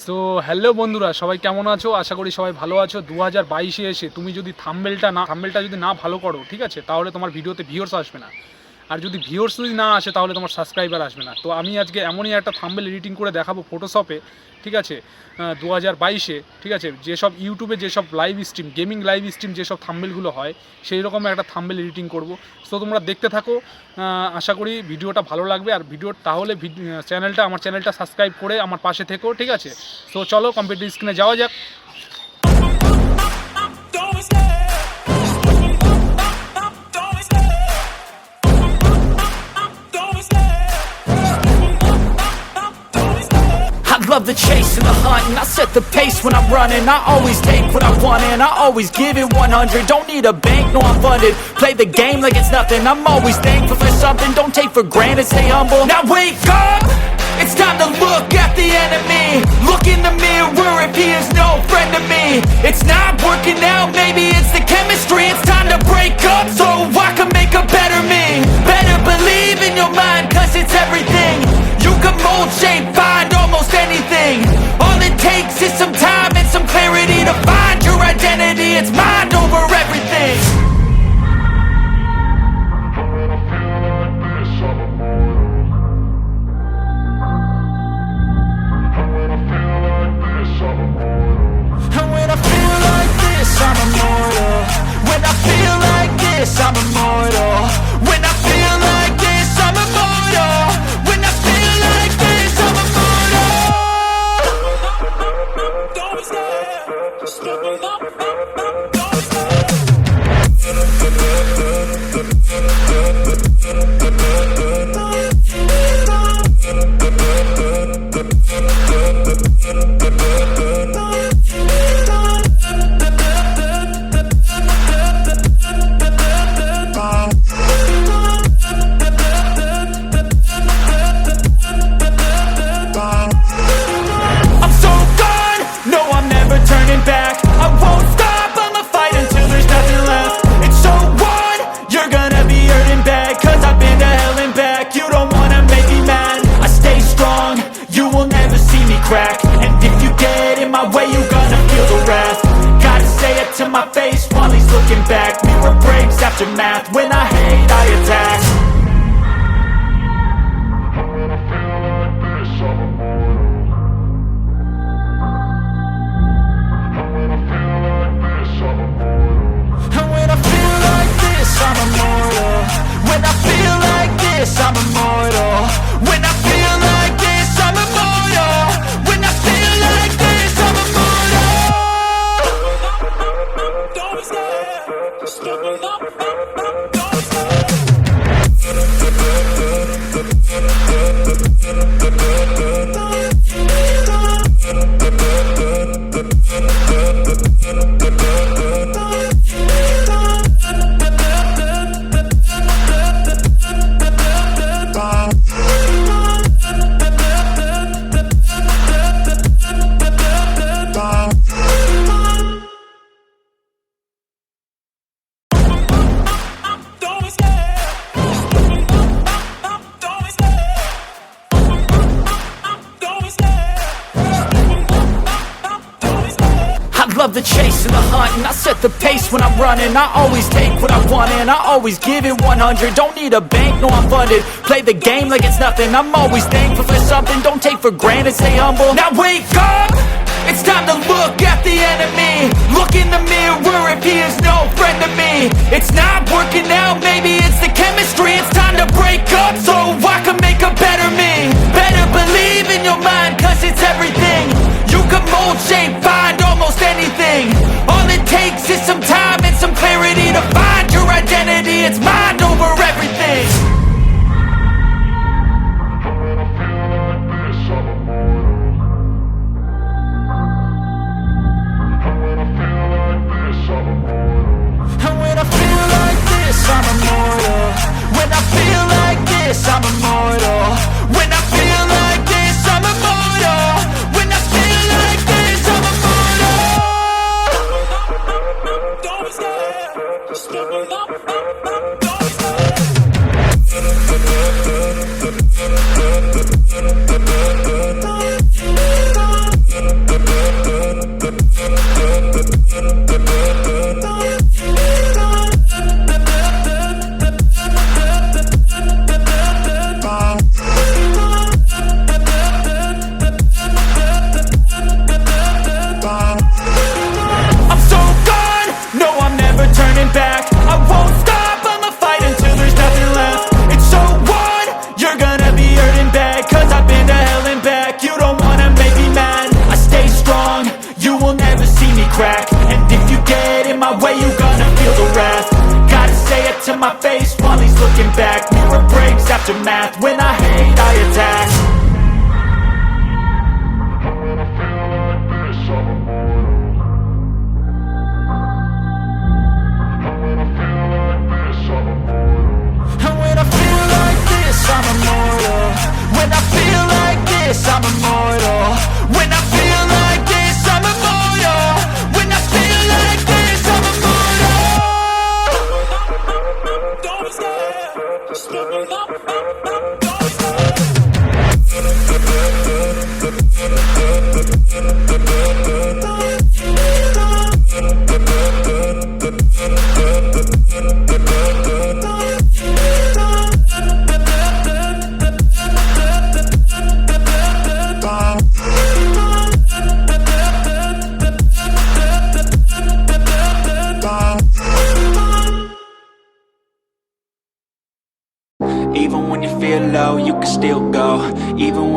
So hello বন্ধুরা, সবাই কেমন আছো? আশা করি সবাই ভালো আছো। 2022-এ এসে তুমি যদি থাম্বনেলটা যদি না ভালো করো, ঠিক আছে, তাহলে তোমার ভিডিওতে ভিউয়ার্স আসবে না। আর যদি ভিউয়ার্স যদি না আসে তাহলে তোমার সাবস্ক্রাইবার আসবে না। তো আমি আজকে এমনই একটা থাম্বনেল এডিটিং করে দেখাবো ফটোশপে, ঠিক আছে, 2022-এ, ঠিক আছে, যেসব ইউটিউবে যেসব live stream, gaming live stream যেসব থাম্বনেলগুলো হয় সেই রকম একটা থাম্বনেল এডিটিং করব। সো তোমরা দেখতে থাকো, আশা করি ভিডিওটা ভালো লাগবে। আর তাহলে আমার চ্যানেলটা সাবস্ক্রাইব করে আমার পাশে থেকো, ঠিক আছে। সো চলো কম্পিউটার স্ক্রিনে যাওয়া যাক। Love the chase and the hunt, and I set the pace when I'm running. I always take what I want and I always give it 100. Don't need a bank, no I'm funded. Play the game like it's nothing. I'm always thankful for something. Don't take for granted, stay humble. Now wake up, it's time to look at the enemy. Look in the mirror if he is no friend to me. It's not working out, maybe it's the chemistry. It's time to break up so I can make a better me. Better believe in your mind, cause it's everything. You can mold, shape, find almost anything. All it takes is some time and some clarity to find your identity. It's mind over everything. And when I feel like this, I'm immortal. When I feel like this, I'm immortal. When I feel like this, I'm immortal. When I feel like this, I'm immortal. Don't stop, don't stop. I'm so gone, no I'm never turning back. I won't stop, I'ma fight until there's nothing left. It's so on, you're gonna be hurting bad, cause I've been to hell and back. You don't wanna make me mad, I stay strong, you will never see me crack. And if you get in my way, you're gonna feel the wrath. Gotta say it to my face while he's looking back. Mirror breaks after math, when I hate I attack. And when I feel like this, I'm immortal. When I feel like this, I'm immortal. When I feel like this, I'm immortal. When I feel like this, I'm immortal. Don't stop, don't stop. I love the chase and the hunt, and I set the pace when I'm running. I always take what I want and I always give it 100. Don't need a bank, no I'm funded. Play the game like it's nothing. I'm always thankful for something. Don't take for granted, stay humble. Now wake up, it's time to look at the enemy. Look in the mirror if he is no friend to me. It's not working out, maybe it's the chemistry. It's time to break up so I can make a better me. Better believe in your mind, cause it's everything. You can mold, shape, find almost anything. All it takes is some time and some clarity to find your identity. It's mind over everything. And when I feel like this, I'm immortal. When I feel like this, I'm immortal. When I feel like this, I'm immortal. When I feel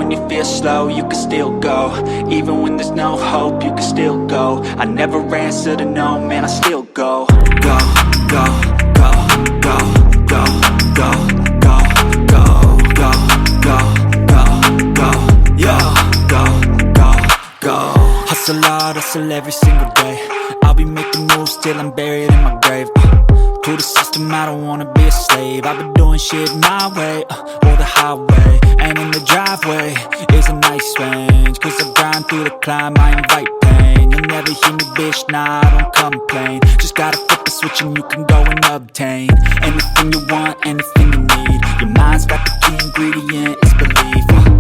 when you feel slow, you can still go. Even when there's no hope, you can still go. I never answer to no, man, I still go. Go, go, go, go, go, go, go, go, go, go, go, go, yo, go, go, go. Hustle hard, hustle every single day. I'll be making moves till I'm buried in my grave. To the system, I don't wanna be a slave. I've been doing shit my way, or the highway. And in the driveway is a nice range, cause I grind through the climb, I invite pain. You'll never hear me, bitch, nah, I don't complain. Just gotta flip a switch and you can go and obtain anything you want, anything you need. Your mind's got the key ingredient, it's belief.